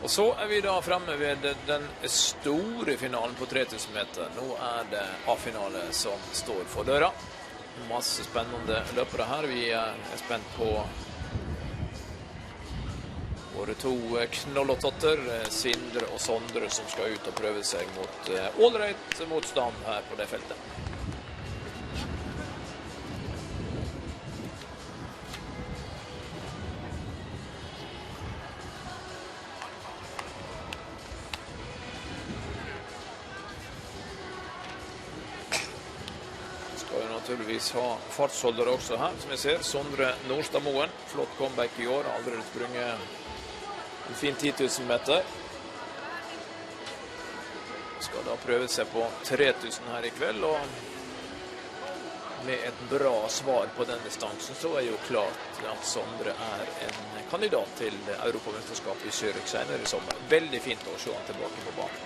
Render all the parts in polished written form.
Og så vi da fremme ved den store finalen på 3000 meter. Nå det A-finale som står for døra. Masse spennende løpere her. Vi spent på våre to knollåttotter, Sindre og Sondre, som skal ut og prøve seg mot ålreit motstand her på det feltet. Naturligvis ha fartsholdere også her, som jeg ser. Sondre Nordstadmoen, flott comeback i år, allerede sprunget en fin 10 000 meter. Skal da prøve seg på 3000 her i kveld, og med et bra svar på den distansen, så jo klart at Sondre en kandidat til Europamesterskapet i Zürich senere i sommer. Veldig fint å se han tilbake på banen.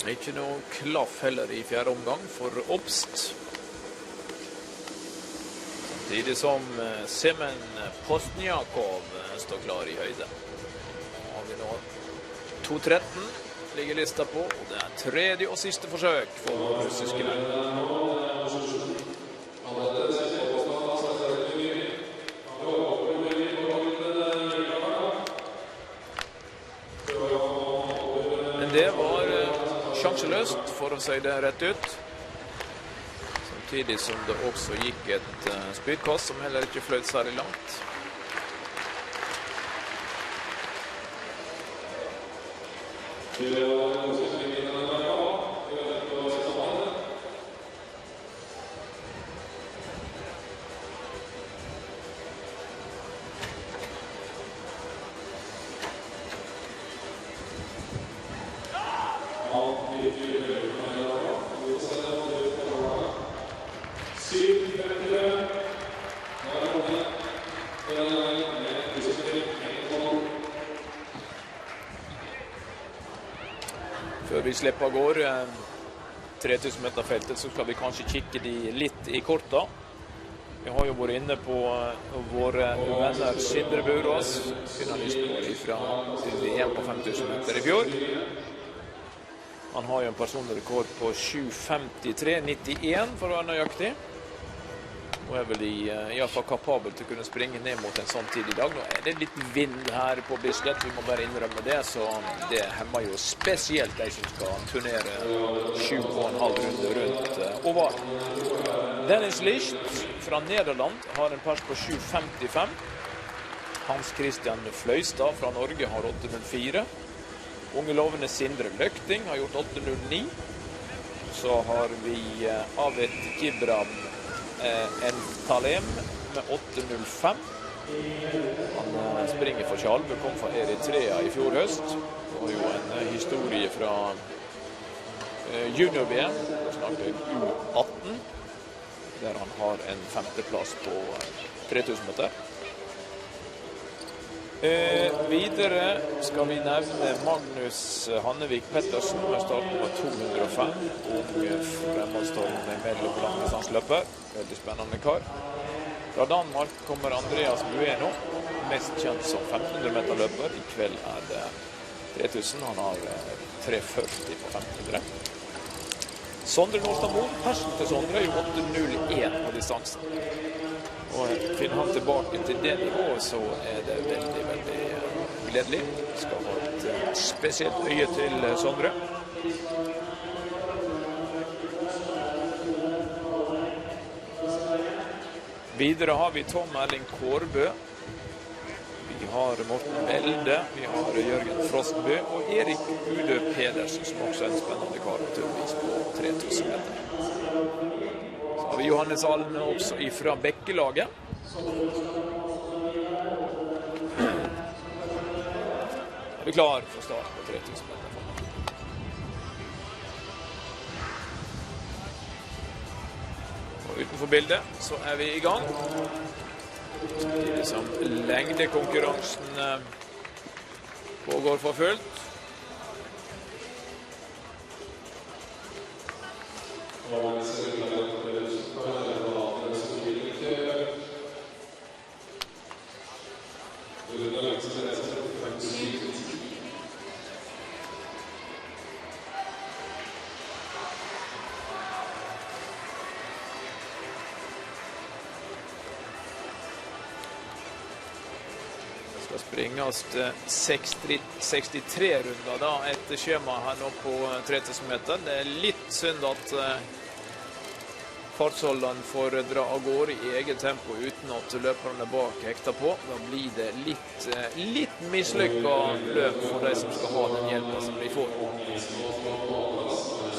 Ikke noe klaff heller i fjerde omgang for Obst. Samtidig som Semen Postniakov står klar i høyde. Har vi nå 2.13 ligger lista på, og det tredje og siste forsøk for russiske menn. Men det var sjanseløst, for å si det rett ut. Samtidig som det også gikk et spydkast som heller ikke fløt særlig langt. Før vi slipper av gårde 3000 meter feltet, så skal vi kanskje kikke de litt i korta. Vi har jo vært inne på våre venner Sindre Burås, finalisten vår fra VM på 5000 meter i fjor. Han har jo en personlig rekord på 7.53,91 for å være nøyaktig. Og vel i hvert fall kapabel til å kunne springe ned mot en sånn tid i dag. Nå det litt vind her på Bislett, vi må bare innrømme det, så det hemmer jo spesielt de som skal turnere 7,5 runder rundt oval. Dennis Licht fra Nederland har en pers på 7.55. Hans Christian Fløystad fra Norge har 8.04. Unge lovende Sindre Løkting har gjort 8.09. Så har vi Avet Gibram en Talem med 8.05. Han springer for Tjalve, kom fra Eritrea i fjor høst. Det var jo en historie fra junior-VM, snakker U18, der han har en 5. plass på 3000 meter. Videre skal vi nevne Magnus Hannevik Pettersen med startnummer 205. Unge fremadstormende mellomlanddistanseløper. Veldig spennende kar. Fra Danmark kommer Andreas Bueno, mest kjent som 1500 meter løper. I kveld det 3000, han har 3,40 på 1500. Sondre Nordstadmoen, persen til Sondre, gjør 8,01 på distansen. Og finner han tilbake til det nivået, så det veldig, veldig gledelig. Vi skal ha et spesielt øye til Sondre. Videre har vi Tom Erling Kårbø. Vi har Morten Melde, vi har Jørgen Frostbø og Erik Ude Pedersen, som også en spennende kar naturligvis på 3000 meter. Så har vi Johannes Alme også fra Bekkelaget. Vi klar for start på 3000 meter. Og utenfor bildet så vi i gang. Samtidig som lengdekonkurransen pågår for fullt. Springes 63 runder da, etter skjema her nå på 3000 meter. Det litt synd at fartsholderen får dra av gårde i eget tempo uten at løperne bak hekter på. Da blir det litt mislykket løp for de som skal ha den hjelpen som de får.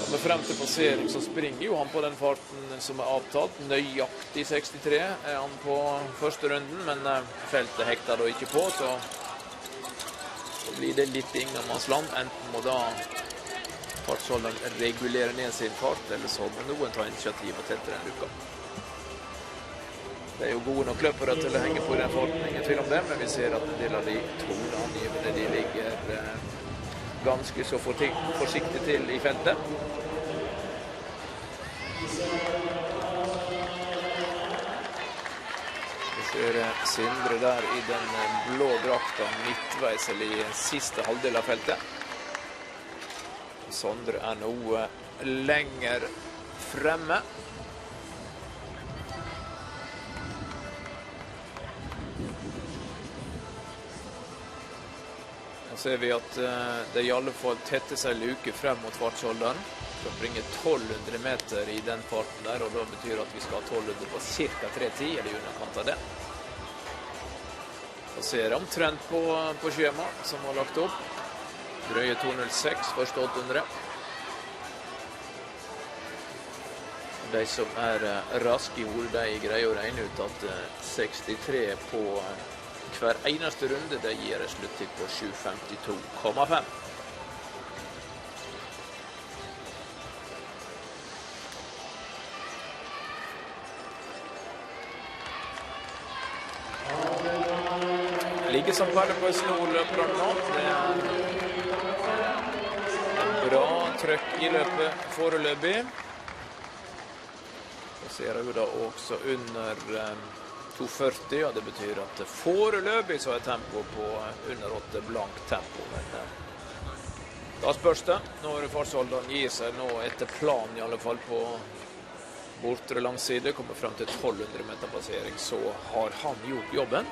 Men frem til passering så springer jo han på den farten som avtalt. Nøyaktig 63 han på første runden, men feltet hekter da ikke på, så blir det litt ingenmannsland. Enten må da fartsholderen regulere ned sin fart, eller så må noen ta initiativ og tette den luka. Det jo gode nok løpere til å henge på den farten, ingen tvil om det, men vi ser at en del av de toneangivende de ligger ganske så forsiktig til i feltet. Vi ser Sindre der i den blå drakta midtveis eller i siste halvdel av feltet. Sondre noe lenger fremme. Ser vi at det i alle fall tetter seg luke frem mot fartsholderen. Vi skal bringe 1200 meter i den farten der, og da betyr at vi skal ha 1200 på cirka 3:10, eller i underkant av det. Så ser jeg omtrent på skjema som var lagt opp. Drøye 2.06, første 800. De som raske i hodet, de greier å regne ut at 63 på hver eneste runde, det gir en sluttid på 7.52,5. Ligger som perle på en snorløper nå. Det en bra trøkk i løpet foreløpig. Så ser jeg jo da også under 2.40, og det betyr at foreløpig så tempo på under 8 blank tempo. Men da spørs det, når fartsholderen gir seg nå etter plan i alle fall på bortre langside, kommer frem til 1200 meter passering, så har han gjort jobben.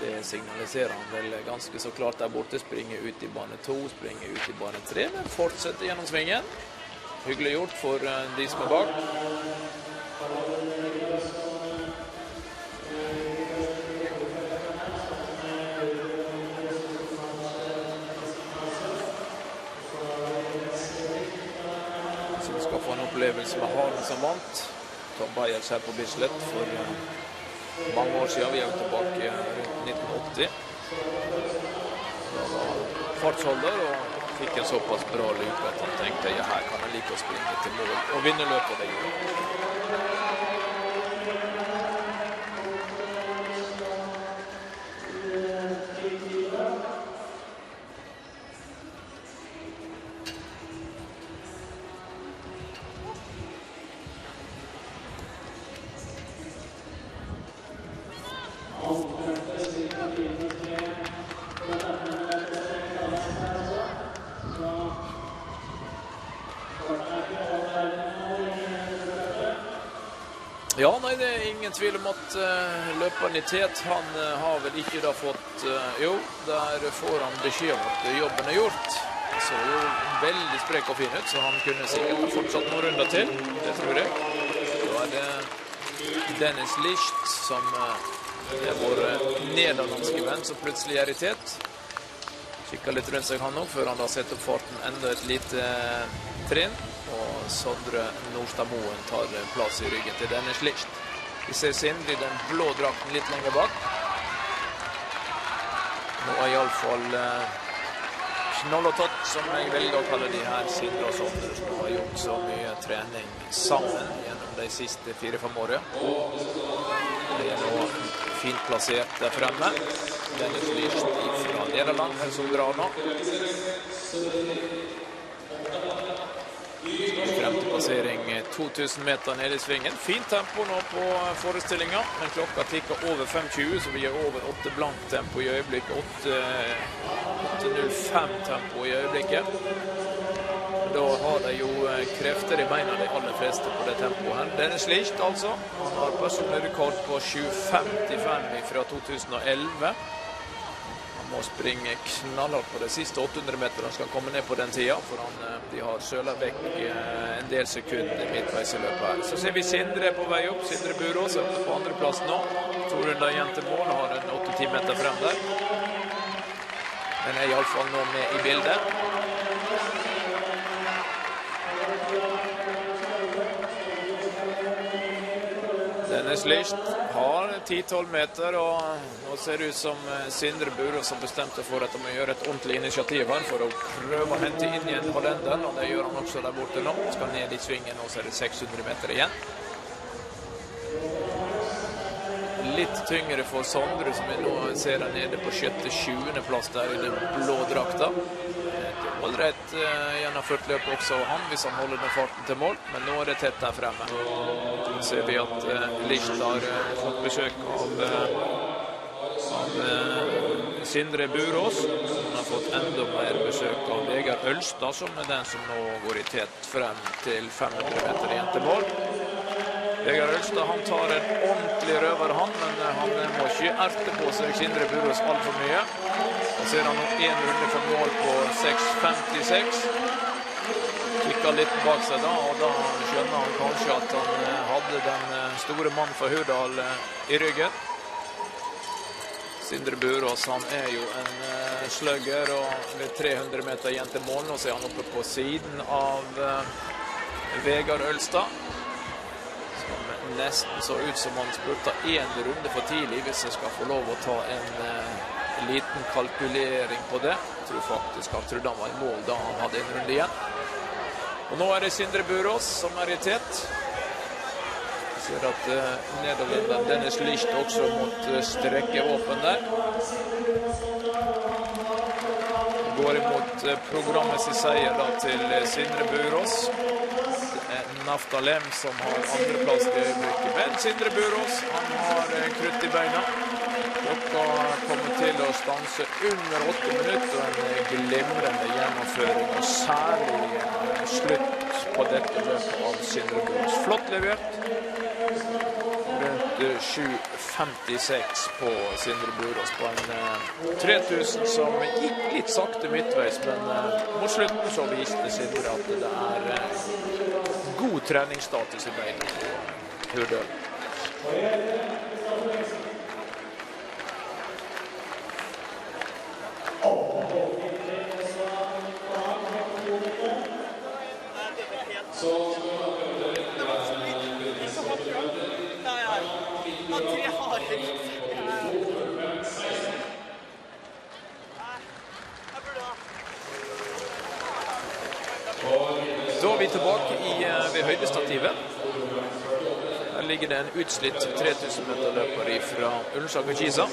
Det signaliserer han vel ganske så klart der borte, springer ut i bane 2, springer ut i bane 3, men fortsetter gjennom svingen. Hyggelig gjort for de som bak. Opplevelse med Halen som vant. Tom Bayers her på Bislett for mange år siden. Vi jo tilbake rundt 1980. Da var fartsholder og fikk en såpass bra luke at han tenkte ja, her kan jeg like å springe til mål og vinne løpet det gjorde. Ja, nei, det er ingen tvil om at løperen i tet, han har vel ikke da fått, jo, der får han beskjed om at jobben er gjort. Så jo veldig sprek og fin ut, så han kunne sikkert fortsatt noen runder til, det tror jeg. Da er det Dennis Licht, som er vår nederlandske venn, som plutselig er i tet. Kikker litt rundt seg han nå, før han da setter opp farten enda et lite trinn. Og Sondre Nordstad Moen tar plass i ryggen til Dennis Licht. Vi ser Sindre i den blå drakten litt lenger bak. Nå er i alle fall Knoll og Tott, som jeg velger å kalle de her, Sindre og Sondre, som har gjort så mye trening sammen gjennom de siste 4-5 årene. Det er nå fint plassert der fremme. Dennis Licht fra Nederland, her som drar nå. Frem til passering 2000 meter nede i svingen. Fint tempo nå på forestillingen, men klokka tikker over 5.20, så vi er over 8 blank tempo i øyeblikket, 8.05 tempo i øyeblikket. Da har de jo krefter i beina, de aller fleste på det tempoet her. Dennis Licht altså, han har personlig rekord på 7.55 fra 2011. Må springe knallhardt på de siste 800 meter han skal komme ned på den tida, for de har sølet vekk en del sekunder midtveis i løpet her. Så ser vi Sindre på vei opp, Sindre Burås er på andre plass nå. 2 runder igjen til mål, har en 8-10 meter frem der. Men er i alle fall nå med i bildet. Dennis Licht har 10-12 meter, og nå ser det ut som Sindre Burås har bestemt seg for at de må gjøre et ordentlig initiativ her for å prøve å hente inn igjen Hollenden, og det gjør han også der borte nå. Han skal ned i svingen, og så er det 600 meter igjen. Litt tyngre for Sondre, som vi nå ser der nede på 7.-7. plass der i den blå drakta. Allerede gjennomført løp også han, hvis han holder den farten til mål, men nå er det tett der fremme. Så ser vi at Licht har fått besøk av Sindre Burås. Han har fått enda mer besøk av Vegard Ølstad, som er den som nå går i tet frem til 500 meter igjen til mål. Vegard Ølstad, han tar en ordentlig røver han, men han må ikke erte på seg Sindre Burås alt for mye. Og ser han nå en runde for mål på 6.56. Kikker litt bak seg da, og da skjønner han kanskje at han hadde den store mannen fra Hurdal i ryggen. Sindre Burås, han er jo en slugger, og ved 300 meter igjen til mål, og så er han oppe på siden av Vegard Ølstad. Som nesten så ut som han spurte en runde for tidlig, hvis jeg skal få lov å ta en liten kalkulering på det. Jeg tror faktisk han trodde han var i mål da han hadde en runde igjen. Og nå er det Sindre Burås som er i tet. Vi ser at Nederlanden Dennis Licht også måtte strekke åpen der. Går imot programmet sin seier da til Sindre Burås. Det er Naftalem som har andreplass i øyeblikket. Men Sindre Burås, han har krutt i beina. Klokka kommer til å stanse under 8 minutter, og en glimrende gjennomføring, og særlig slutt på dette løpet av Sindre Burås. Flott levert. Rundt 7.56 på Sindre Burås på en 3000 som gikk litt sakte midtveis, men mot slutten så viste Sindre at det er god treningsstatus i beina på Hurdal. Da er vi tilbake ved høydestativet. Her ligger det en utslitt 3000 meter løper fra Ullensaker Kisa.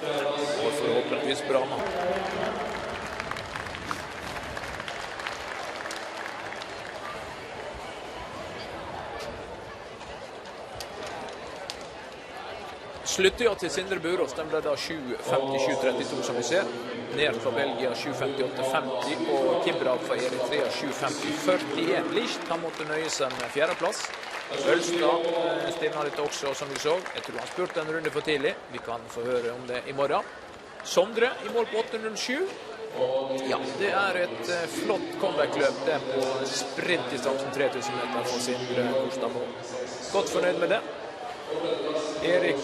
Og forhåpentligvis bra nå. Sluttøya til Sindre Burås, den ble da 7.57,32 som vi ser. Ned fra Belgia 7.58,50 og Kibrag fra Eritrea 7.50,41. Licht, han måtte nøye seg med fjerdeplass. Ølstad stivnet litt også, som vi så. Jeg tror han spurte en runde for tidlig. Vi kan få høre om det i morgen. Sondre i mål på 8.07. Ja, det er et flott comeback-løp det på sprintdistansen 3000 meter for Sindre Korstadmo. Godt fornøyd med det. Erik